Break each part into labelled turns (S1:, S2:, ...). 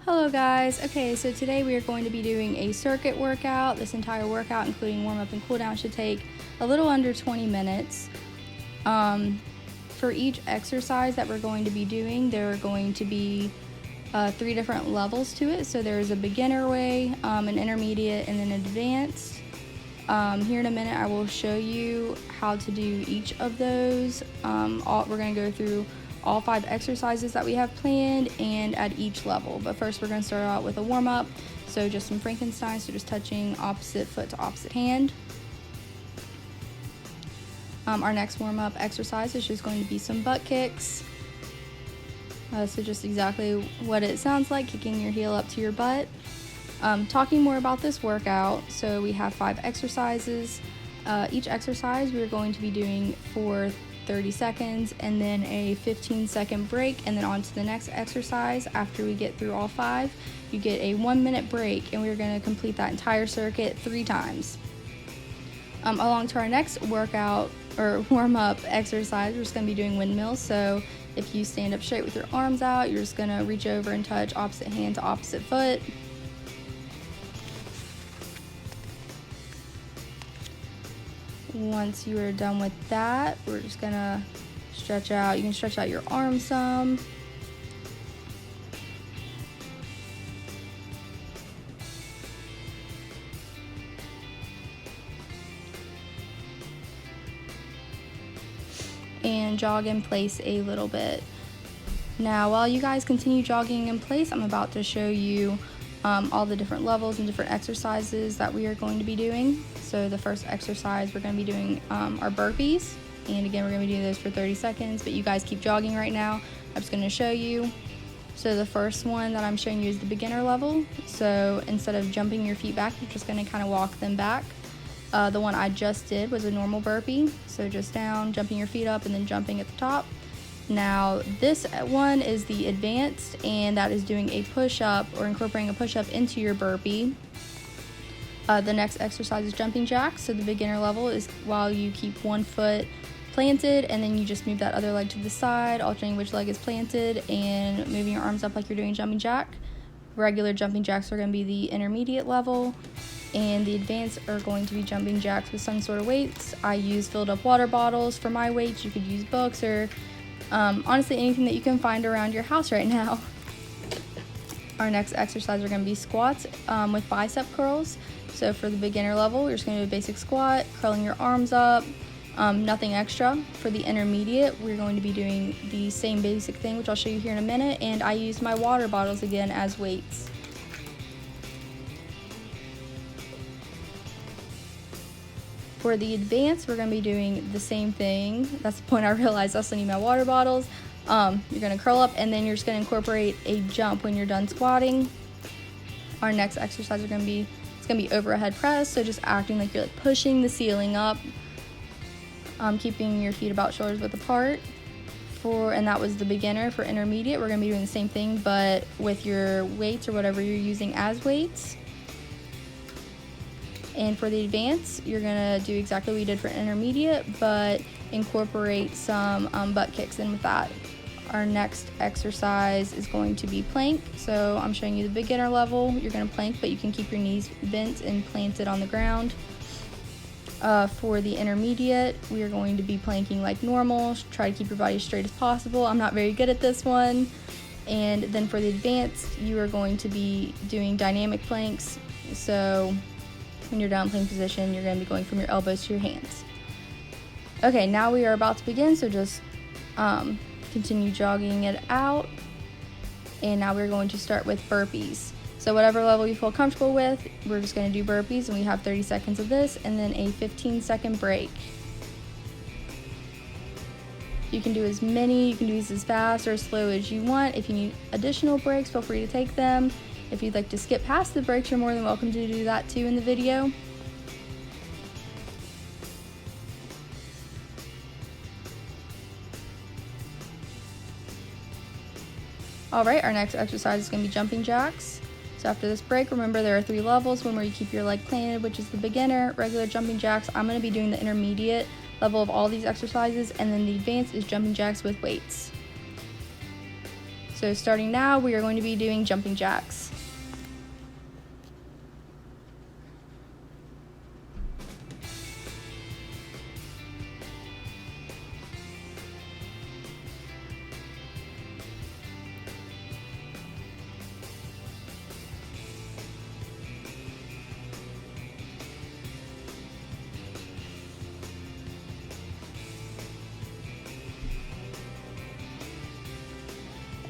S1: Hello guys. Okay, so today we are going to be doing a circuit workout. This entire workout, including warm up and cool down, should take a little under 20 minutes. For each exercise that we're going to be doing, there are going to be 3 different levels to it. So there's a beginner way, an intermediate, and an advanced. Here in a minute I will show you how to do each of those. We're going to go through all 5 exercises that we have planned and at each level. But first we're going to start out with a warm-up. So just some Frankenstein, so just touching opposite foot to opposite hand. Our next warm-up exercise is just going to be some butt kicks. So just exactly what it sounds like, kicking your heel up to your butt. Talking more about this workout, so we have 5 exercises. Each exercise we're going to be doing for 30 seconds and then a 15-second break, and then on to the next exercise. After we get through all 5, you get a 1-minute break, and we're going to complete that entire circuit 3 times. Along to our next workout or warm-up exercise, we're just going to be doing windmills. So if you stand up straight with your arms out, you're just going to reach over and touch opposite hand to opposite foot. Once you are done with that, we're just gonna stretch out. You can stretch out your arms some. And jog in place a little bit. Now, while you guys continue jogging in place, I'm about to show you all the different levels and different exercises that we are going to be doing. So the first exercise we're going to be doing are burpees, and again we're going to be doing those for 30 seconds, but you guys keep jogging right now. I'm just going to show you. So the first one that I'm showing you is the beginner level. So instead of jumping your feet back, you're just going to kind of walk them back. The one I just did was a normal burpee, so just down, jumping your feet up, and then jumping at the top. Now this one is the advanced, and that is doing a push-up or incorporating a push-up into your burpee. The next exercise is jumping jacks. So the beginner level is while you keep one foot planted, and then you just move that other leg to the side, alternating which leg is planted, and moving your arms up like you're doing jumping jack. Regular jumping jacks are going to be the intermediate level, and the advanced are going to be jumping jacks with some sort of weights. I use filled up water bottles for my weights. You could use books or honestly anything that you can find around your house right now. Our next exercise are going to be squats with bicep curls. So for the beginner level, you're just going to do a basic squat, curling your arms up, nothing extra. For the intermediate, we're going to be doing the same basic thing, which I'll show you here in a minute, and I use my water bottles again as weights. For the advanced, we're going to be doing the same thing. That's the point I realized I still need my water bottles. You're going to curl up, and then you're just going to incorporate a jump when you're done squatting. Our next exercise are going to be overhead press, so just acting like you're pushing the ceiling up, keeping your feet about shoulders width apart. And that was the beginner. For intermediate, we're going to be doing the same thing, but with your weights or whatever you're using as weights. And for the advanced, you're going to do exactly what you did for intermediate, but incorporate some butt kicks in with that. Our next exercise is going to be plank. So I'm showing you the beginner level. You're going to plank, but you can keep your knees bent and planted on the ground. For the intermediate, we are going to be planking like normal. Try to keep your body as straight as possible. I'm not very good at this one. And then for the advanced, you are going to be doing dynamic planks. So when you're down plank position, you're going to be going from your elbows to your hands. Okay, now we are about to begin, so just continue jogging it out. And now we're going to start with burpees. So whatever level you feel comfortable with, we're just going to do burpees, and we have 30 seconds of this and then a 15-second break. You can do as many, you can do these as fast or as slow as you want. If you need additional breaks, feel free to take them. If you'd like to skip past the breaks, you're more than welcome to do that too in the video. Alright, our next exercise is going to be jumping jacks. So after this break, remember there are 3 levels. One where you keep your leg planted, which is the beginner, regular jumping jacks. I'm going to be doing the intermediate level of all these exercises, and then the advanced is jumping jacks with weights. So starting now, we are going to be doing jumping jacks.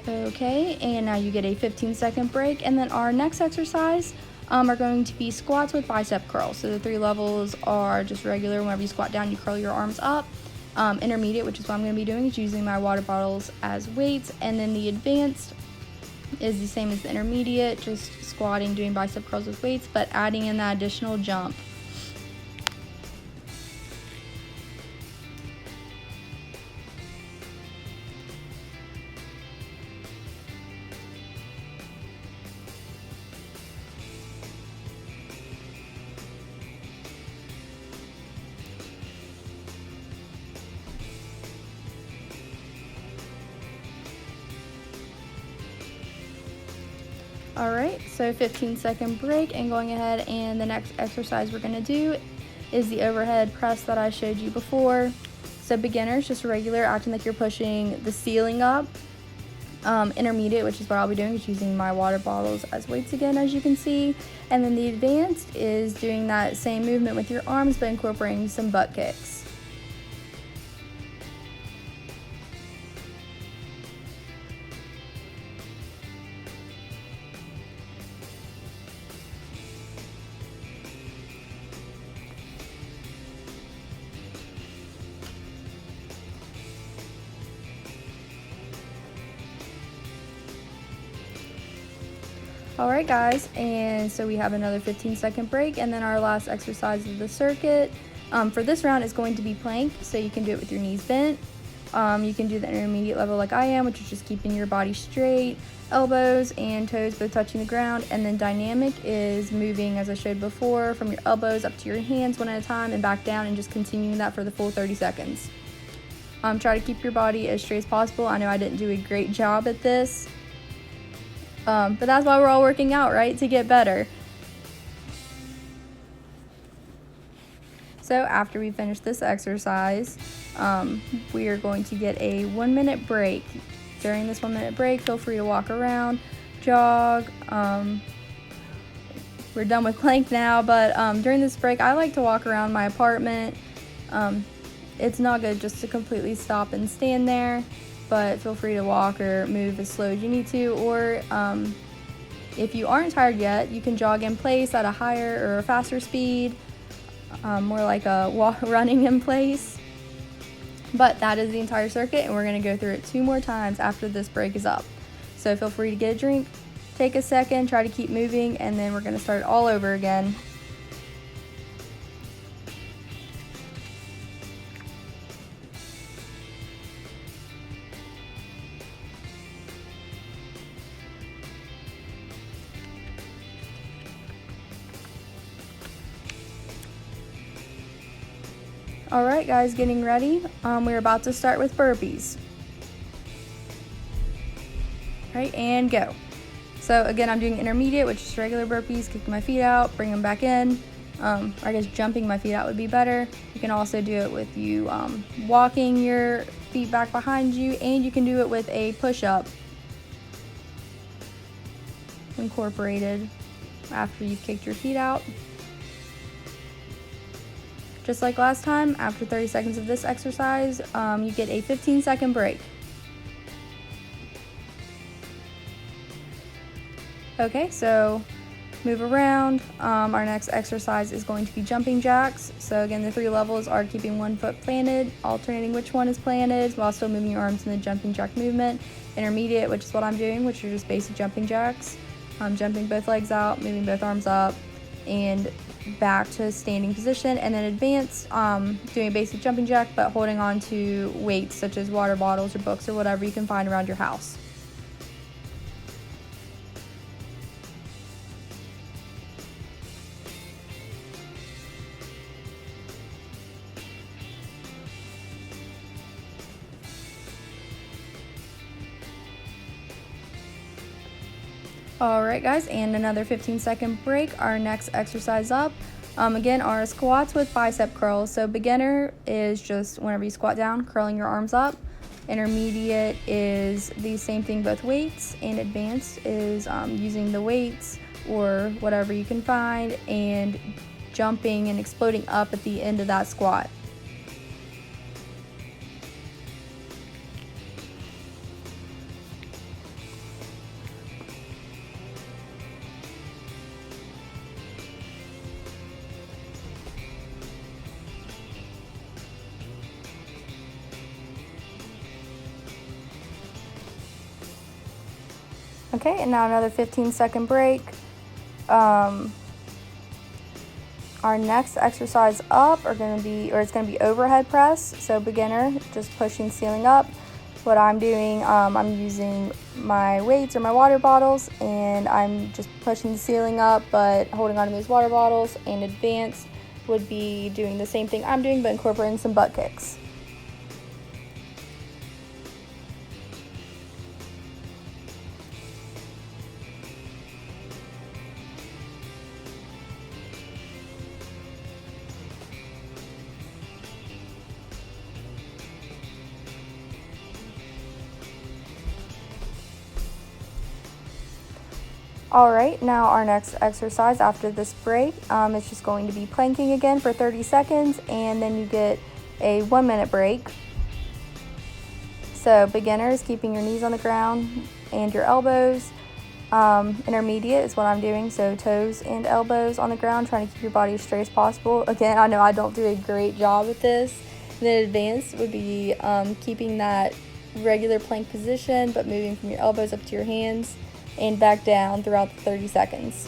S1: Okay, and now you get a 15-second break, and then our next exercise are going to be squats with bicep curls. So the 3 levels are just regular. Whenever you squat down, you curl your arms up. Intermediate, which is what I'm going to be doing, is using my water bottles as weights, and then the advanced is the same as the intermediate, just squatting, doing bicep curls with weights, but adding in that additional jump. Alright, so 15-second break, and going ahead, and the next exercise we're going to do is the overhead press that I showed you before. So beginners, just regular, acting like you're pushing the ceiling up. Intermediate, which is what I'll be doing, is using my water bottles as weights again, as you can see. And then the advanced is doing that same movement with your arms, but incorporating some butt kicks. Alright guys, and so we have another 15-second break, and then our last exercise of the circuit for this round is going to be plank. So you can do it with your knees bent. You can do the intermediate level like I am, which is just keeping your body straight, elbows and toes both touching the ground. And then dynamic is moving, as I showed before, from your elbows up to your hands one at a time and back down, and just continuing that for the full 30 seconds. Try to keep your body as straight as possible. I know I didn't do a great job at this. But that's why we're all working out, right? To get better. So after we finish this exercise, we are going to get a 1-minute break. During this 1-minute break, feel free to walk around, jog. We're done with plank now, but during this break, I like to walk around my apartment. It's not good just to completely stop and stand there, but feel free to walk or move as slow as you need to, or if you aren't tired yet, you can jog in place at a higher or a faster speed, more like a running in place. But that is the entire circuit, and we're going to go through it 2 more times after this break is up. So feel free to get a drink, take a second, try to keep moving, and then we're going to start all over again. Alright guys, getting ready. We're about to start with burpees. Alright, and go. So again, I'm doing intermediate, which is regular burpees, kicking my feet out, bring them back in. Or I guess jumping my feet out would be better. You can also do it with you walking your feet back behind you, and you can do it with a push-up incorporated after you've kicked your feet out. Just like last time, after 30 seconds of this exercise, you get a 15-second break. Okay, so move around. Our next exercise is going to be jumping jacks. So again, the 3 levels are keeping one foot planted, alternating which one is planted, while still moving your arms in the jumping jack movement. Intermediate, which is what I'm doing, which are just basic jumping jacks. Jumping both legs out, moving both arms up, and back to standing position. And then advanced, doing a basic jumping jack, but holding on to weights such as water bottles or books or whatever you can find around your house. All right, guys, and another 15-second break. Our next exercise up, again, are squats with bicep curls. So beginner is just whenever you squat down, curling your arms up. Intermediate is the same thing, both weights, and advanced is using the weights or whatever you can find and jumping and exploding up at the end of that squat. Okay, and now another 15-second break. Our next exercise up it's gonna be overhead press. So beginner, just pushing ceiling up. What I'm doing, I'm using my weights or my water bottles, and I'm just pushing the ceiling up, but holding on to those water bottles. And advanced would be doing the same thing I'm doing, but incorporating some butt kicks. All right, now our next exercise after this break, it's just going to be planking again for 30 seconds, and then you get a 1-minute break. So beginners, keeping your knees on the ground and your elbows. Intermediate is what I'm doing, so toes and elbows on the ground, trying to keep your body as straight as possible. Again, I know I don't do a great job with this. Then advanced would be keeping that regular plank position, but moving from your elbows up to your hands and back down throughout the 30 seconds.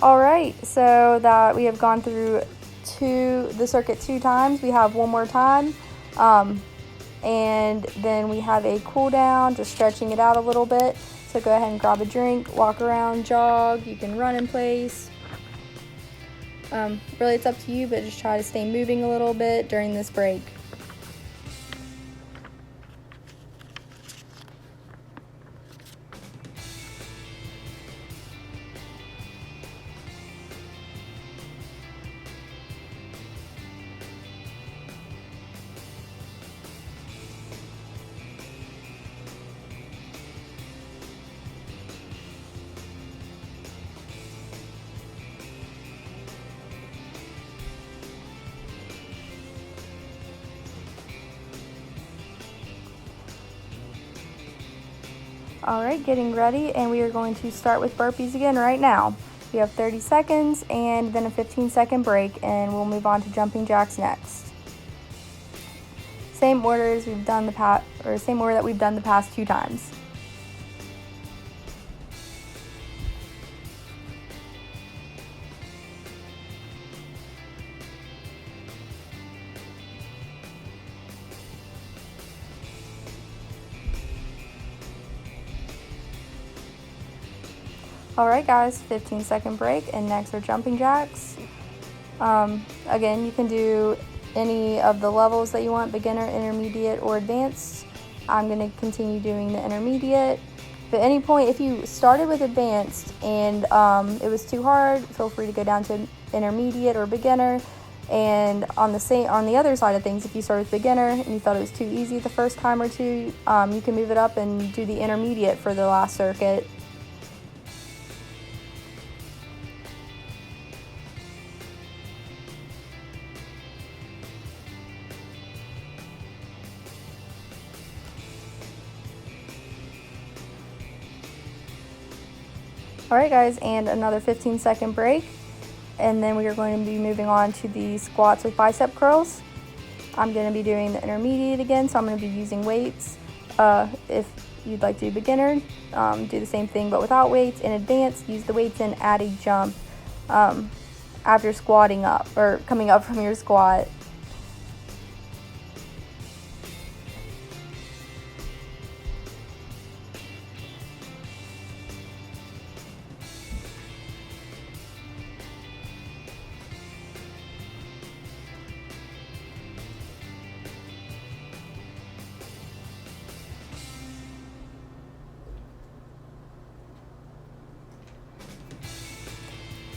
S1: All right, so that we have gone through the circuit 2 times. We have one more time, and then we have a cool down, just stretching it out a little bit. So go ahead and grab a drink, walk around, jog. You can run in place. Really, it's up to you, but just try to stay moving a little bit during this break. All right, getting ready, and we are going to start with burpees again right now. We have 30 seconds and then a 15-second break, and we'll move on to jumping jacks next. Same order as we've done same order that we've done the past 2 times. All right, guys, 15-second break, and next are jumping jacks. Again, you can do any of the levels that you want, beginner, intermediate, or advanced. I'm going to continue doing the intermediate. But at any point, if you started with advanced and it was too hard, feel free to go down to intermediate or beginner. And on the other side of things, if you started with beginner and you thought it was too easy the first time or two, you can move it up and do the intermediate for the last circuit. All right, guys, and another 15-second break, and then we are going to be moving on to the squats with bicep curls. I'm going to be doing the intermediate again, so I'm going to be using weights. If you'd like to do beginner, do the same thing but without weights. In advanced, use the weights and add a jump after squatting up or coming up from your squat.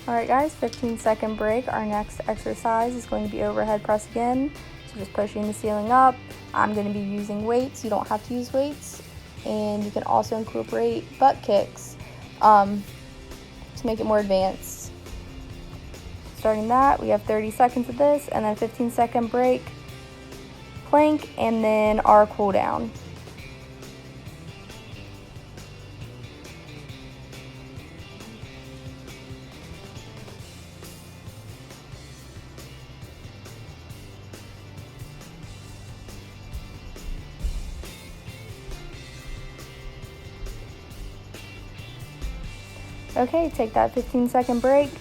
S1: Alright guys, 15-second break. Our next exercise is going to be overhead press again. So just pushing the ceiling up. I'm going to be using weights. You don't have to use weights. And you can also incorporate butt kicks to make it more advanced. Starting that, we have 30 seconds of this, and then 15-second break, plank, and then our cool down. Okay, take that 15-second break.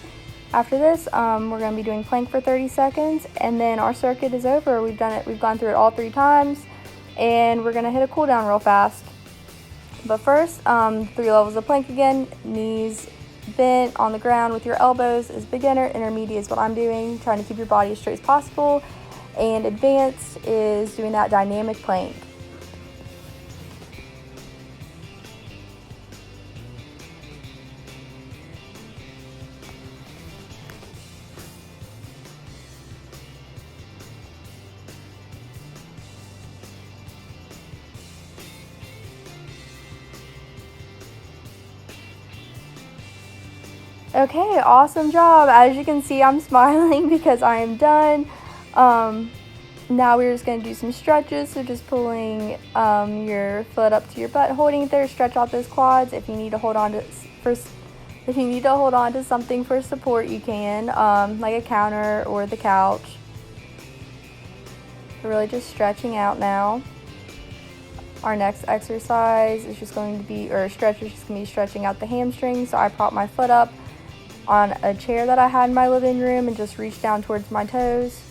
S1: After this, we're going to be doing plank for 30 seconds, and then our circuit is over. We've gone through it all 3 times, and we're going to hit a cool down real fast. But first, 3 levels of plank again. Knees bent on the ground with your elbows is beginner. Intermediate is what I'm doing, trying to keep your body as straight as possible. And advanced is doing that dynamic plank. Okay, awesome job. As you can see, I'm smiling because I am done. Now we're just going to do some stretches, so just pulling your foot up to your butt, holding it there, stretch out those quads. If you need to hold on to something for support, you can, like a counter or the couch. We're really just stretching out now. Our next exercise is just going to be, or stretch is just going to be stretching out the hamstrings. So I prop my foot up on a chair that I had in my living room and just reached down towards my toes.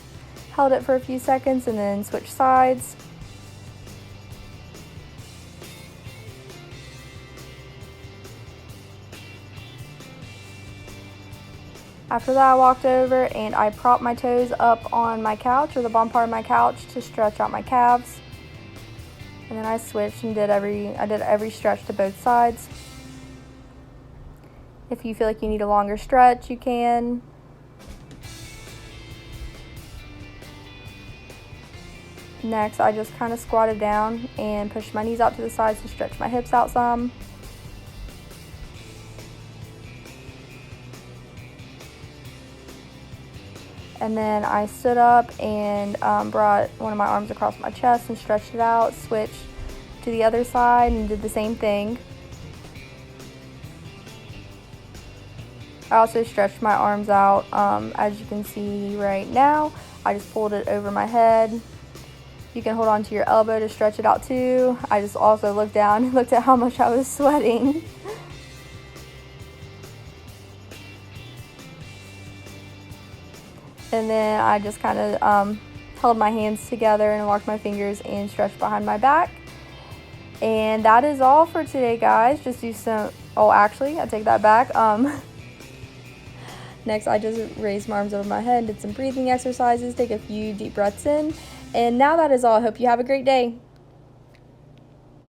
S1: Held it for a few seconds and then switched sides. After that, I walked over and I propped my toes up on my couch, or the bottom part of my couch, to stretch out my calves. And then I switched and did every stretch to both sides. If you feel like you need a longer stretch, you can. Next, I just kind of squatted down and pushed my knees out to the sides to stretch my hips out some. And then I stood up and brought one of my arms across my chest and stretched it out, switched to the other side and did the same thing. I also stretched my arms out, as you can see right now. I just pulled it over my head. You can hold on to your elbow to stretch it out too. I just also looked down and looked at how much I was sweating. And then I just kind of held my hands together and walked my fingers and stretched behind my back. And that is all for today, guys. Just do some, oh, actually, I take that back. Next, I just raised my arms over my head and did some breathing exercises, take a few deep breaths in. And now that is all. I hope you have a great day.